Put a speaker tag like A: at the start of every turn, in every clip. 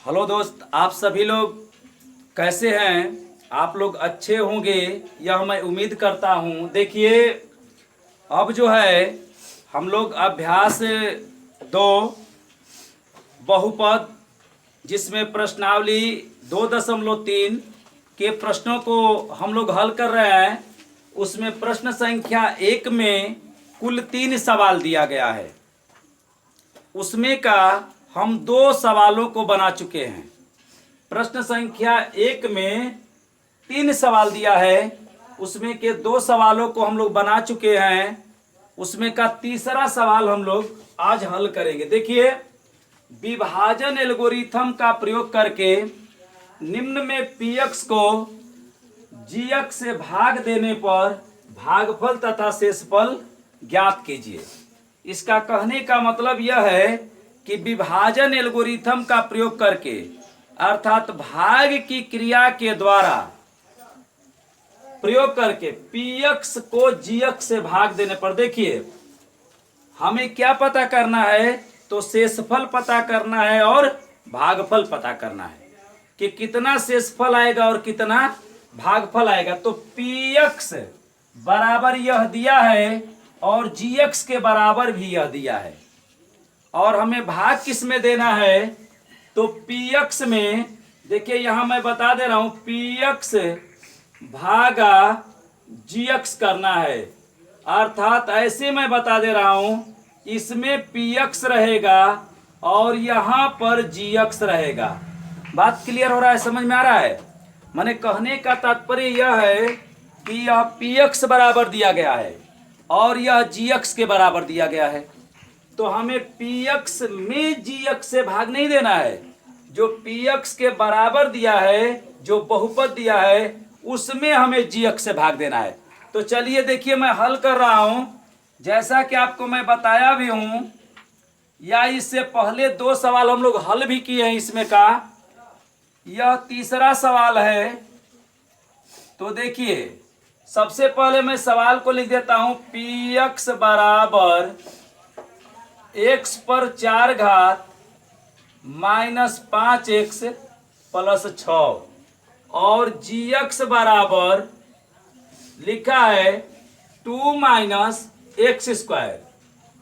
A: Hello दोस्त, आप सभी लोग कैसे हैं? आप लोग अच्छे होंगे, यह मैं उम्मीद करता हूं। देखिए, अब जो है हम लोग अभ्यास 2 बहुपद, जिसमें प्रश्नावली 2.3 के प्रश्नों को हम लोग हल कर रहे हैं। उसमें प्रश्न संख्या 1 में कुल 3 सवाल दिया गया है। उसमें का हम 2 सवालों को बना चुके हैं। प्रश्न संख्या 1 में 3 सवाल दिया है, उसमें के 2 सवालों को हम लोग बना चुके हैं। उसमें का तीसरा सवाल हम लोग आज हल करेंगे। देखिए, विभाजन एल्गोरिथम का प्रयोग करके निम्न में पीएक्स को जीएक्स से भाग देने पर भागफल तथा शेषफल ज्ञात कीजिए। इसका कहने का मतलब यह है कि विभाजन एल्गोरिथम का प्रयोग करके, अर्थात भाग की क्रिया के द्वारा प्रयोग करके पीएक्स को जीएक्स से भाग देने पर, देखिए हमें क्या पता करना है, तो शेषफल पता करना है और भागफल पता करना है कि कितना शेषफल आएगा और कितना भागफल आएगा। तो पीएक्स बराबर यह दिया है और जीएक्स के बराबर भी यह दिया है, और हमें भाग किस में देना है, तो पीएक्स में। देखिए यहां मैं बता दे रहा हूं, पीएक्स भागा जीएक्स करना है, अर्थात ऐसे मैं बता दे रहा हूं, इसमें पीएक्स रहेगा और यहां पर जीएक्स रहेगा। बात क्लियर हो रहा है? समझ में आ रहा है? मैंने कहने का तात्पर्य यह है कि यह पीएक्स बराबर दिया गया है और यह जीएक्स के बराबर दिया गया है। तो हमें पीएक्स में जीएक्स से भाग नहीं देना है, जो पीएक्स के बराबर दिया है, जो बहुपद दिया है, उसमें हमें जीएक्स से भाग देना है। तो चलिए देखिए, मैं हल कर रहा हूं, जैसा कि आपको मैं बताया भी हूं, या इससे पहले 2 सवाल हम लोग हल भी किए हैं इसमें का। यह तीसरा सवाल है। तो देखिए, सबसे पहले मैं सवाल को लिख देता हूं, पीएक्स बराबर x पर 4 घात -5x प्लस 6 और जीएक्स बराबर लिखा है 2 minus x square,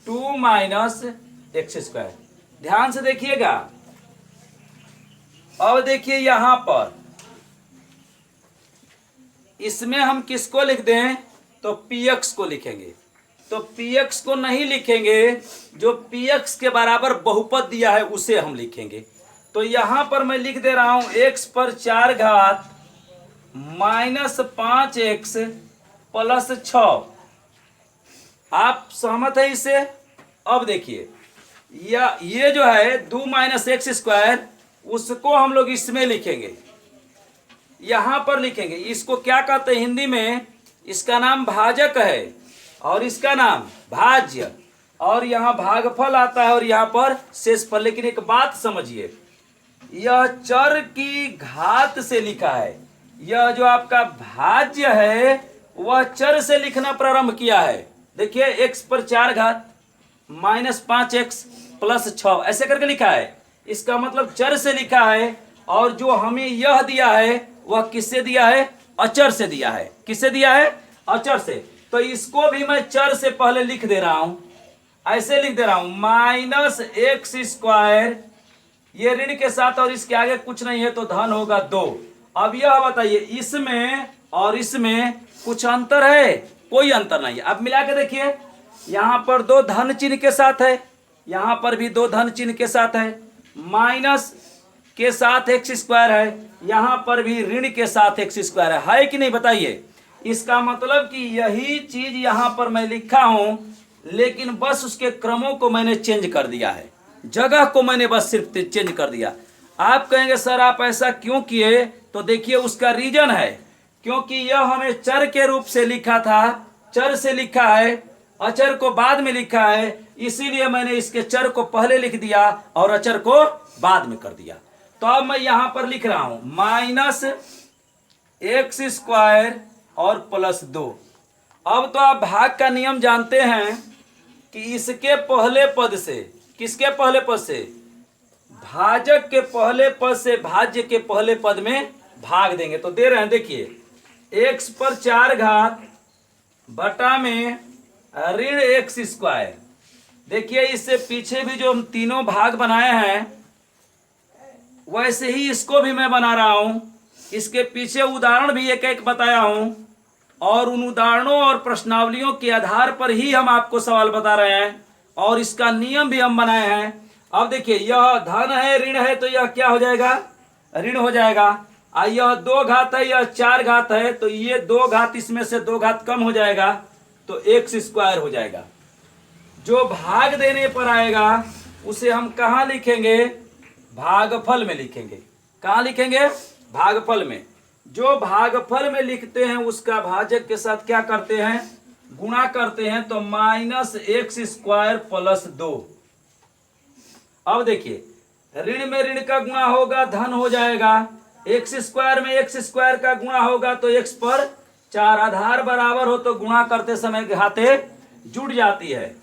A: 2 minus x square. ध्यान से देखिएगा। अब देखिए यहां पर इसमें हम किसको लिख दें, तो पीएक्स को लिखेंगे। तो पीएक्स को नहीं लिखेंगे, जो पीएक्स के बराबर बहुपद दिया है उसे हम लिखेंगे। तो यहां पर मैं लिख दे रहा हूं x पर 4 घात -5x प्लस 6। आप सहमत है इससे? अब देखिए, ये जो है 2 माइनस एक्स स्क्वायर, उसको हम लोग इसमें लिखेंगे, यहां पर लिखेंगे। इसको क्या कहते हैं हिंदी में? इसका नाम भाजक है और इसका नाम भाज्य, और यहां भागफल आता है और यहां पर शेषफल। लेकिन एक बात समझिए, यह चर की घात से लिखा है। यह जो आपका भाज्य है वह चर से लिखना प्रारंभ किया है। देखिए, x पर 4 घात -5x प्लस 6 ऐसे करके लिखा है। इसका मतलब चर से लिखा है, और जो हमें यह दिया है वह किससे दिया है? अचर से दिया है। किससे दिया है? अचर से। तो इसको भी मैं चर से पहले लिख दे रहा हूं, ऐसे लिख दे रहा हूं, -x स्क्वायर, ये ऋण के साथ और इसके आगे कुछ नहीं है तो धन होगा 2। अब यह बताइए, इसमें और इसमें कुछ अंतर है? कोई अंतर नहीं है। अब मिला के देखिए, यहां पर 2 धन चिन्ह के साथ है, यहां पर भी 2 धन चिन्ह के साथ है, माइनस के साथ एक्स स्क्वायर है, यहां पर भी ऋण के साथ एक्स स्क्वायर है कि नहीं? बताइए। इसका मतलब कि यही चीज यहां पर मैं लिखा हूं, लेकिन बस उसके क्रमों को मैंने चेंज कर दिया है, जगह को मैंने बस सिर्फ चेंज कर दिया। आप कहेंगे सर आप ऐसा क्यों किए? तो देखिए, उसका रीजन है, क्योंकि यह हमें चर के रूप से लिखा था, चर से लिखा है, अचर को बाद में लिखा है, इसीलिए मैंने इसके चर को पहले लिख दिया और अचर को बाद में कर दिया। तो अब मैं यहां पर लिख रहा हूं -x स्क्वायर और प्लस 2। अब तो आप भाग का नियम जानते हैं कि इसके पहले पद से, किसके पहले पद से? भाजक के पहले पद से भाज्य के पहले पद में भाग देंगे। तो दे रहे हैं, देखिए x पर 4 घात बटा में ऋण एक्स स्क्वायर। देखिए इससे पीछे भी जो हम तीनों भाग बनाए हैं वैसे ही इसको भी मैं बना रहा हूं। इसके पीछे उदाहरण भी एक एक बताया हूं और उन उदाहरणों और प्रश्नावलियों के आधार पर ही हम आपको सवाल बता रहे हैं और इसका नियम भी हम बनाए हैं। अब देखिए यह धन है ऋण है तो यह क्या हो जाएगा, ऋण हो जाएगा। यह 2 घात है यह 4 घात है तो ये 2 घात इसमें से 2 घात कम हो जाएगा तो एक्स स्क्वायर हो जाएगा। जो भाग देने पर आएगा उसे हम कहाँ लिखेंगे, भागफल में लिखेंगे। कहाँ लिखेंगे, भागफल में। जो भागफल में लिखते हैं उसका भाजक के साथ क्या करते हैं, गुणा करते हैं। तो -x स्क्वायर प्लस 2। अब देखिए ऋण में ऋण का गुणा होगा धन हो जाएगा, एक्स स्क्वायर में एक्स स्क्वायर का गुणा होगा तो x पर 4। आधार बराबर हो तो गुणा करते समय घाते जुड़ जाती है।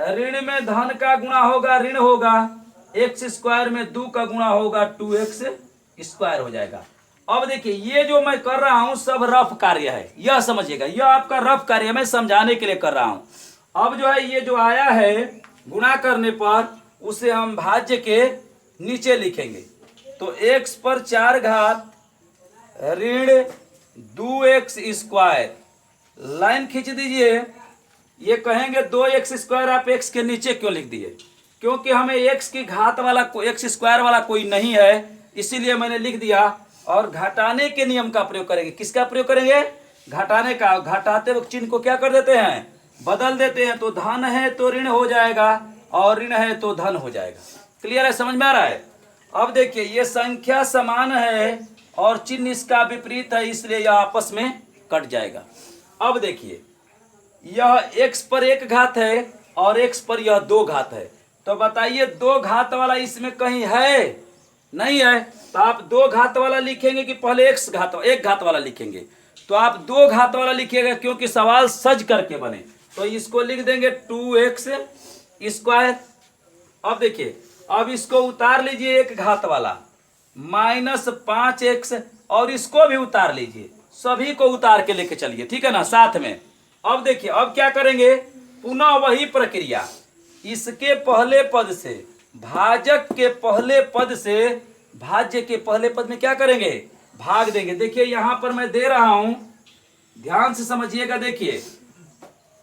A: ऋण में धन का गुणा होगा ऋण होगा, एक्स स्क्वायर में 2 का गुणा होगा 2x स्क्वायर हो जाएगा। अब देखिए ये जो मैं कर रहा हूं सब रफ कार्य है, यह समझिएगा, यह आपका रफ कार्य मैं समझाने के लिए कर रहा हूं। अब जो है ये जो आया है गुणा करने पर उसे हम भाज्य के नीचे लिखेंगे। तो x पर 4 घात ऋण 2x स्क्वायर, लाइन खींच दीजिए। ये कहेंगे 2x स्क्वायर आप x के नीचे क्यों लिख दिए, क्योंकि हमें x की घात वाला x स्क्वायर वाला कोई नहीं है इसीलिए मैंने लिख दिया। और घटाने के नियम का प्रयोग करेंगे। किसका प्रयोग करेंगे, घटाने का। घटाते वक्त चिन्ह को क्या कर देते हैं, बदल देते हैं। तो धन है तो ऋण हो जाएगा और ऋण है तो धन हो जाएगा। क्लियर है, समझ में आ रहा है। अब देखिए ये संख्या समान है और चिन्ह इसका विपरीत है इसलिए यह आपस में कट जाएगा। अब देखिए यह x पर 1 घात है और x पर यह 2 घात है। तो बताइए 2 घात वाला इसमें कहीं है, नहीं है। तो आप 2 घात वाला लिखेंगे कि पहले 1 घात वाला लिखेंगे। तो आप 2 घात वाला लिखिएगा क्योंकि सवाल सज करके बने। तो इसको लिख देंगे 2x स्क्वायर। अब देखिए अब इसको उतार लीजिए 1 घात वाला -5x और इसको भी उतार लीजिए, सभी को उतार के लेके चलिए, ठीक है ना, साथ में। अब देखिए अब क्या करेंगे, पुनः वही प्रक्रिया। इसके पहले पद से भाजक के पहले पद से भाज्य के पहले पद में क्या करेंगे, भाग देंगे। देखिए यहां पर मैं दे रहा हूं, ध्यान से समझिएगा। देखिए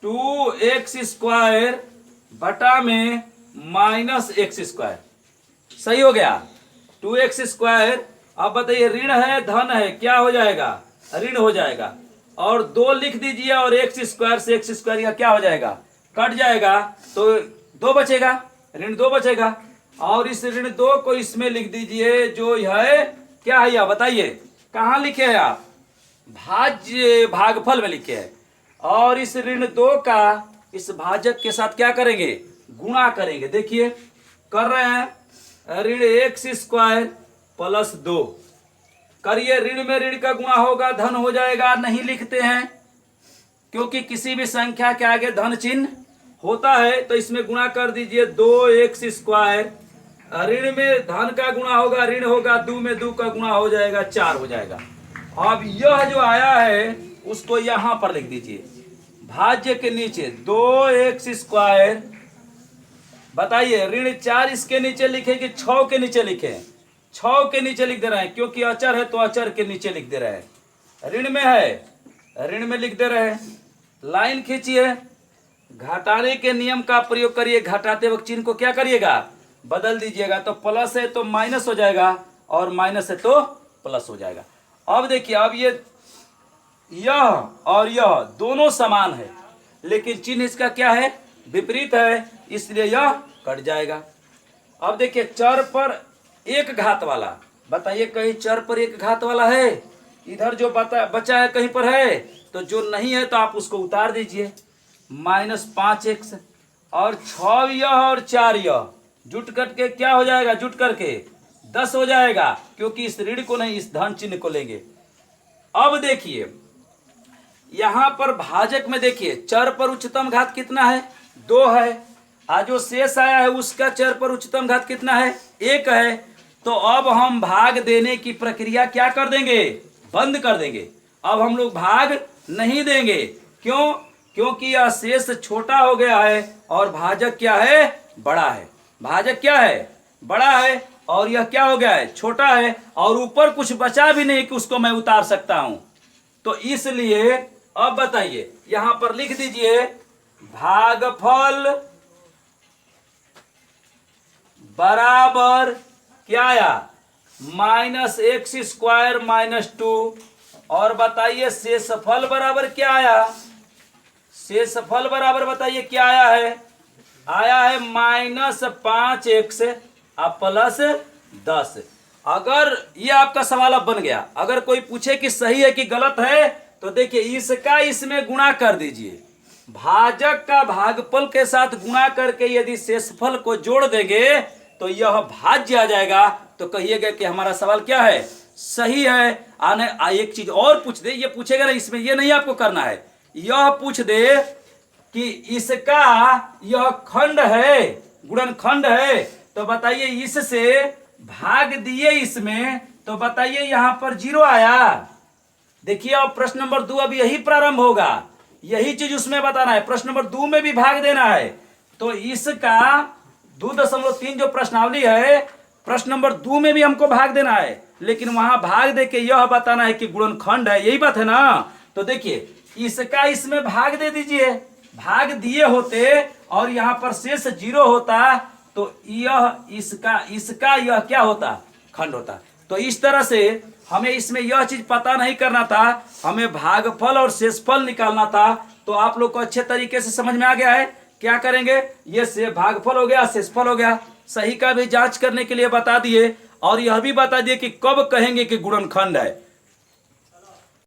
A: 2x स्क्वायर बटा में -x स्क्वायर, सही हो गया। 2x square. अब बताइए ऋण है धन है, क्या हो जाएगा, ऋण हो जाएगा। और 2 लिख दीजिए और x स्क्वायर से x स्क्वायर या क्या हो जाएगा, कट जाएगा। तो 2 बचेगा, ऋण 2 बचेगा। और इस ऋण 2 को इसमें लिख दीजिए जो है क्या है, यह बताइए कहाँ लिखे हैं आप, भाज्य भागफल में लिखे हैं। और इस ऋण 2 का इस भाजक के साथ क्या करेंगे, गुणा करेंगे। देखिए कर रहे हैं, ऋण एक्स स्क्वायर प्लस 2 करिए। ऋण में ऋण का गुणा होगा धन हो जाएगा, नहीं लिखते हैं क्योंकि किसी भी संख्या के आगे धन चिन्ह होता है। तो इसमें गुणा कर दीजिए 2x स्क्वायर। ऋण में धन का गुणा होगा ऋण होगा, 2 में 2 का गुणा हो जाएगा 4 हो जाएगा। अब यह जो आया है उसको यहां पर लिख दीजिए भाज्य के नीचे 2x स्क्वायर। बताइए ऋण 4 इसके नीचे लिखे कि 6 के नीचे लिखे, 6 के नीचे लिख दे रहे हैं क्योंकि अचर है तो अचर के नीचे लिख दे रहे हैं। ऋण में है ऋण में लिख दे रहे हैं। लाइन खींचिए, घटाने के नियम का प्रयोग करिए। घटाते वक्त चिन्ह को क्या करिएगा, बदल दीजिएगा। तो प्लस है तो माइनस हो जाएगा और माइनस है तो प्लस हो जाएगा। अब देखिए अब यह और यह दोनों समान है लेकिन चिन्ह इसका क्या है, विपरीत है, इसलिए यह कट जाएगा। अब देखिए चर पर 1 घात वाला, बताइए कहीं चर पर 1 घात वाला है, इधर जो बचा है कहीं पर है। तो जो नहीं है तो आप उसको उतार दीजिए, -5x और 6 यह और 4 यह जुट करके क्या हो जाएगा, जुट करके 10 हो जाएगा क्योंकि इस ऋण को नहीं इस धन चिन्ह को लेंगे। अब देखिए यहां पर भाजक में देखिए चर पर उच्चतम घात कितना है, 2 है आज जो शेष आया है उसका चर पर उच्चतम घात कितना है? 1 है। तो अब हम भाग देने की प्रक्रिया क्या कर देंगे? बंद कर देंगे। अब हम लोग भाग नहीं देंगे। क्यों? क्योंकि यह शेष छोटा हो गया है और भाजक क्या है? बड़ा है। भाजक क्या है? बड़ा है और यह क्या हो गया है? छोटा है। और ऊपर कुछ बचा भी नहीं कि उसको मैं उतार सकता हूं। तो इसलिए अब बताइए, यहां पर लिख दीजिए भागफल बराबर क्या आया? -x² - 2। और बताइए शेषफल बराबर क्या आया? शेषफल बराबर बताइए क्या आया है? आया है -5x +10। अगर ये आपका सवाल अब बन गया, अगर कोई पूछे कि सही है कि गलत है, तो देखिए इसका इसमें गुणा कर दीजिए। भाजक का भागफल के साथ गुणा करके यदि शेषफल को जोड़ देंगे तो यह भाज्य आ जाएगा। तो कहिएगा कि हमारा सवाल क्या है? सही है। आने एक चीज और पूछ दे, ये पूछेगा ना, इसमें ये नहीं आपको करना है। यह पूछ दे कि इसका यह खंड है, गुणनखंड है, तो बताइए इससे भाग दिए इसमें, तो बताइए यहां पर 0 आया। देखिए अब प्रश्न नंबर 2 अब यही प्रारंभ होगा, यही चीज उसमें बताना है। प्रश्न नंबर 2 में भी भाग देना है। तो इसका 2.3 जो प्रश्नावली है, प्रश्न नंबर 2 में भी हमको भाग देना है, लेकिन वहां भाग दे के यह बताना है कि गुणनखंड है। यही बात है ना? तो देखिए इसका इसमें भाग दे दीजिए। भाग दिए होते और यहां पर शेष 0 होता तो यह इसका यह क्या होता? खंड होता। तो इस तरह से हमें इसमें यह चीज पता नहीं करना था, हमें भागफल और शेषफल निकालना था। तो आप लोग को अच्छे तरीके से समझ में आ गया है। क्या करेंगे? ये से भागफल हो गया, शेषफल हो गया, सही का भी जांच करने के लिए बता दिए और यह भी बता दिए कि कब कहेंगे कि गुणनखंड है।